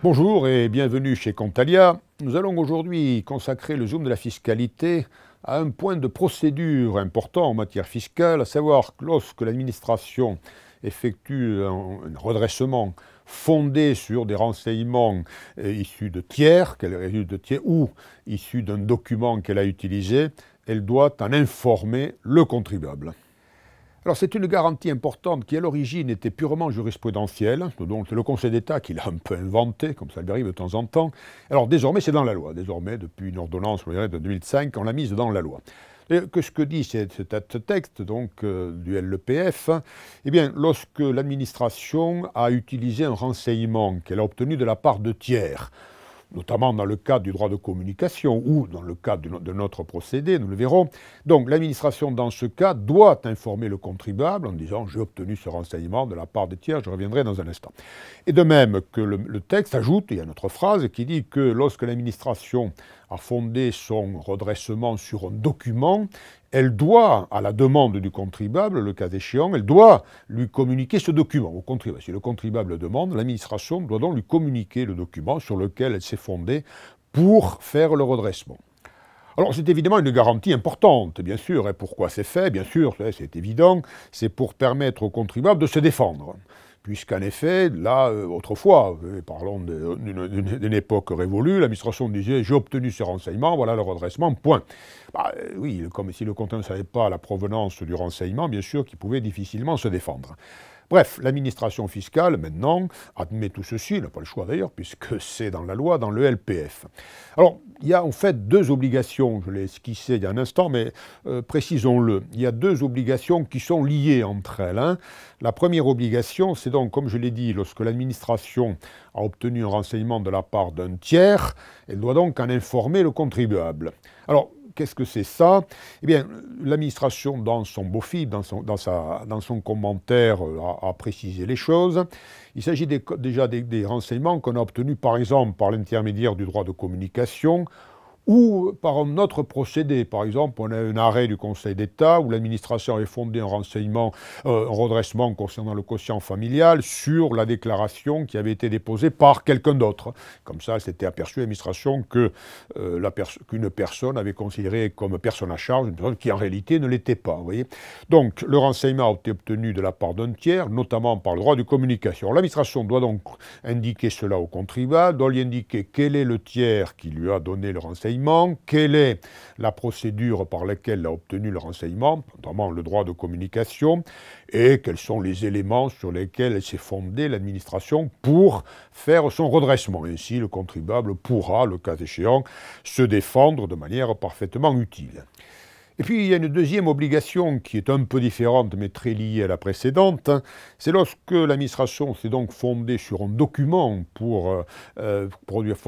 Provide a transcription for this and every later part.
Bonjour et bienvenue chez Comptalia. Nous allons aujourd'hui consacrer le zoom de la fiscalité à un point de procédure important en matière fiscale, à savoir que lorsque l'administration effectue un redressement fondé sur des renseignements issus de tiers, qu'elle résulte de tiers, ou issus d'un document qu'elle a utilisé, elle doit en informer le contribuable. Alors c'est une garantie importante qui à l'origine était purement jurisprudentielle, donc c'est le Conseil d'État qui l'a un peu inventé, comme ça lui arrive de temps en temps. Alors désormais c'est dans la loi, désormais depuis une ordonnance de 2005, on l'a mise dans la loi. Et que ce que dit ce texte donc, du LEPF, eh bien lorsque l'administration a utilisé un renseignement qu'elle a obtenu de la part de tiers, notamment dans le cadre du droit de communication ou dans le cadre de notre procédé, nous le verrons. Donc l'administration, dans ce cas, doit informer le contribuable en disant « j'ai obtenu ce renseignement de la part de tiers, je reviendrai dans un instant ». Et de même que le texte ajoute, il y a notre phrase qui dit que lorsque l'administration a fondé son redressement sur un document, elle doit, à la demande du contribuable, le cas échéant, elle doit lui communiquer ce document au contribuable. Si le contribuable le demande, l'administration doit donc lui communiquer le document sur lequel elle s'est fondée pour faire le redressement. Alors c'est évidemment une garantie importante, bien sûr. Et pourquoi c'est fait? Bien sûr, c'est évident, c'est pour permettre au contribuable de se défendre. Puisqu'en effet, là, autrefois, parlons d'une époque révolue, l'administration disait « j'ai obtenu ces renseignements, voilà le redressement, point ». Oui, comme si le contribuable ne savait pas la provenance du renseignement, bien sûr qu'il pouvait difficilement se défendre. Bref, l'administration fiscale, maintenant, admet tout ceci, elle n'a pas le choix d'ailleurs, puisque c'est dans la loi, dans le LPF. Alors, il y a en fait deux obligations, je l'ai esquissé il y a un instant, mais précisons-le. Il y a deux obligations qui sont liées entre elles. La première obligation, c'est donc, comme je l'ai dit, lorsque l'administration a obtenu un renseignement de la part d'un tiers, elle doit donc en informer le contribuable. Alors, qu'est-ce que c'est ça? Eh bien, l'administration, dans son BOFIP, dans son commentaire, a précisé les choses. Il s'agit déjà des renseignements qu'on a obtenus, par exemple, par l'intermédiaire du droit de communication, ou par un autre procédé. Par exemple, on a un arrêt du Conseil d'État où l'administration avait fondé un renseignement, un redressement concernant le quotient familial sur la déclaration qui avait été déposée par quelqu'un d'autre. Comme ça, elle s'était aperçue, l'administration, qu'une personne avait considéré comme personne à charge une personne qui en réalité ne l'était pas. Vous voyez. Donc, le renseignement a été obtenu de la part d'un tiers, notamment par le droit de communication. L'administration doit donc indiquer cela au contribuable, doit lui indiquer quel est le tiers qui lui a donné le renseignement, quelle est la procédure par laquelle elle a obtenu le renseignement, notamment le droit de communication, et quels sont les éléments sur lesquels elle s'est fondée, l'administration, pour faire son redressement. Ainsi, le contribuable pourra, le cas échéant, se défendre de manière parfaitement utile. Et puis, il y a une deuxième obligation qui est un peu différente, mais très liée à la précédente. C'est lorsque l'administration s'est donc fondée sur un document pour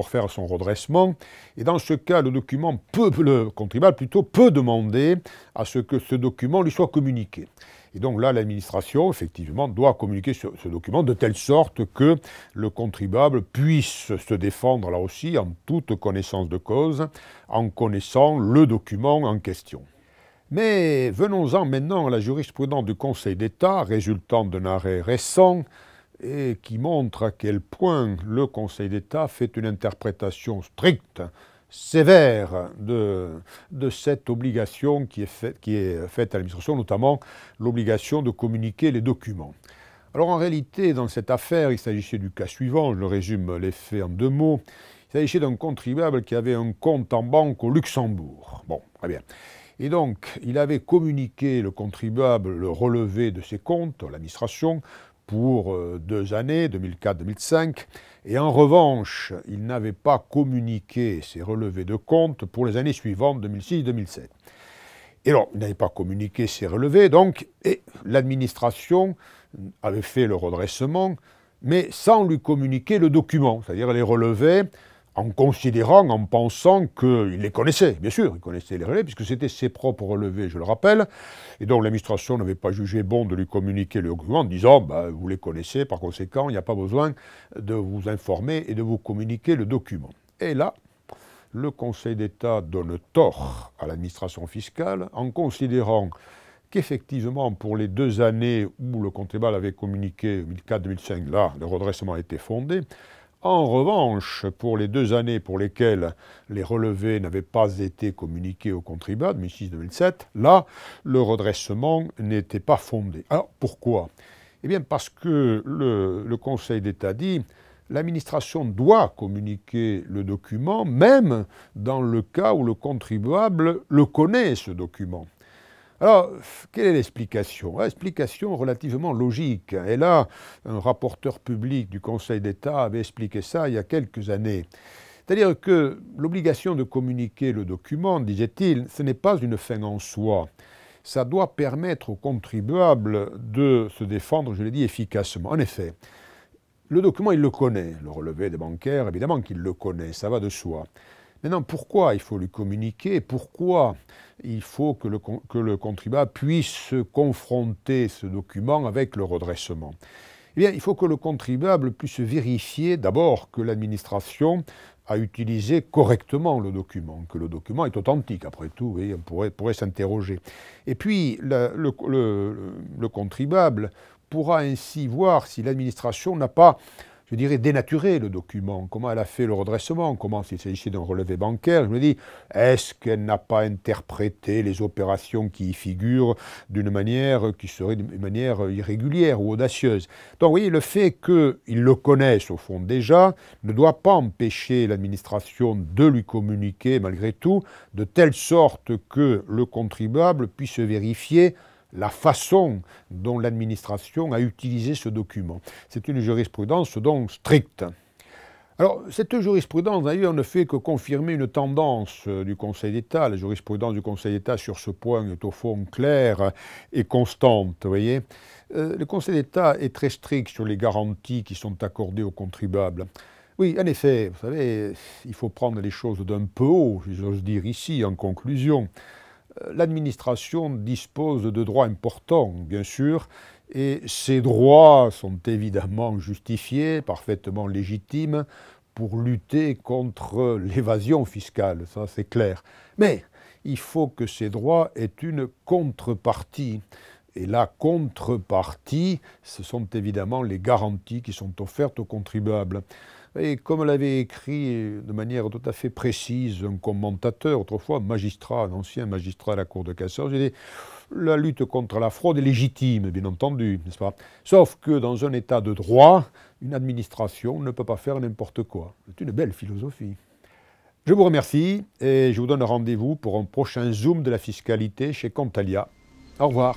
faire son redressement. Et dans ce cas, le contribuable peut demander à ce que ce document lui soit communiqué. Et donc là, l'administration, effectivement, doit communiquer ce document de telle sorte que le contribuable puisse se défendre, là aussi, en toute connaissance de cause, en connaissant le document en question. Mais venons-en maintenant à la jurisprudence du Conseil d'État, résultant d'un arrêt récent, et qui montre à quel point le Conseil d'État fait une interprétation stricte, sévère de cette obligation qui est faite à l'administration, notamment l'obligation de communiquer les documents. Alors en réalité, dans cette affaire, il s'agissait du cas suivant, je résume les faits en deux mots. Il s'agissait d'un contribuable qui avait un compte en banque au Luxembourg. Bon, très bien. Et donc, il avait communiqué, le contribuable, le relevé de ses comptes à l'administration pour 2 années, 2004-2005. Et en revanche, il n'avait pas communiqué ses relevés de comptes pour les années suivantes, 2006-2007. Et alors, il n'avait pas communiqué ses relevés, donc, et l'administration avait fait le redressement, mais sans lui communiquer le document, c'est-à-dire les relevés, en considérant, en pensant qu'il les connaissait. Bien sûr, il connaissait les relevés, puisque c'était ses propres relevés, je le rappelle. Et donc l'administration n'avait pas jugé bon de lui communiquer le document en disant « vous les connaissez, par conséquent, il n'y a pas besoin de vous informer et de vous communiquer le document ». Et là, le Conseil d'État donne tort à l'administration fiscale en considérant qu'effectivement, pour les 2 années où le contribuable avait communiqué, 2004-2005, là, le redressement a été fondé, En revanche, pour les 2 années pour lesquelles les relevés n'avaient pas été communiqués aux contribuables, 2006-2007, là, le redressement n'était pas fondé. Alors, pourquoi? Eh bien, parce que le Conseil d'État dit l'administration doit communiquer le document, même dans le cas où le contribuable le connaît, ce document. Alors, quelle est l'explication? L'explication relativement logique. Et là, un rapporteur public du Conseil d'État avait expliqué ça il y a quelques années. C'est-à-dire que l'obligation de communiquer le document, disait-il, ce n'est pas une fin en soi. Ça doit permettre aux contribuables de se défendre, je l'ai dit, efficacement. En effet, le document, il le connaît. Le relevé des bancaires, évidemment qu'il le connaît, ça va de soi. Maintenant, pourquoi il faut lui communiquer? Pourquoi il faut que le contribuable puisse confronter ce document avec le redressement? Eh bien, il faut que le contribuable puisse vérifier d'abord que l'administration a utilisé correctement le document, que le document est authentique. Après tout, oui, on pourrait s'interroger. Et puis, le contribuable pourra ainsi voir si l'administration n'a pas, je dirais, dénaturé le document, comment elle a fait le redressement, comment s'il s'agissait d'un relevé bancaire, je me dis, est-ce qu'elle n'a pas interprété les opérations qui y figurent d'une manière qui serait d'une manière irrégulière ou audacieuse. Donc, vous voyez, le fait qu'ils le connaissent au fond déjà ne doit pas empêcher l'administration de lui communiquer malgré tout, de telle sorte que le contribuable puisse vérifier la façon dont l'administration a utilisé ce document. C'est une jurisprudence donc stricte. Alors, cette jurisprudence, d'ailleurs, ne fait que confirmer une tendance du Conseil d'État. La jurisprudence du Conseil d'État sur ce point est au fond claire et constante, vous voyez. Le Conseil d'État est très strict sur les garanties qui sont accordées aux contribuables. Oui, en effet, vous savez, il faut prendre les choses d'un peu haut, j'ose dire ici, en conclusion. L'administration dispose de droits importants, bien sûr, et ces droits sont évidemment justifiés, parfaitement légitimes, pour lutter contre l'évasion fiscale, ça c'est clair. Mais il faut que ces droits aient une contrepartie. Et la contrepartie, ce sont évidemment les garanties qui sont offertes aux contribuables. Et comme l'avait écrit de manière tout à fait précise un commentateur, autrefois magistrat, un ancien magistrat à la Cour de cassation, j'ai dit la lutte contre la fraude est légitime, bien entendu, n'est-ce pas? Sauf que dans un état de droit, une administration ne peut pas faire n'importe quoi. C'est une belle philosophie. Je vous remercie et je vous donne rendez-vous pour un prochain Zoom de la fiscalité chez Contalia. Au revoir.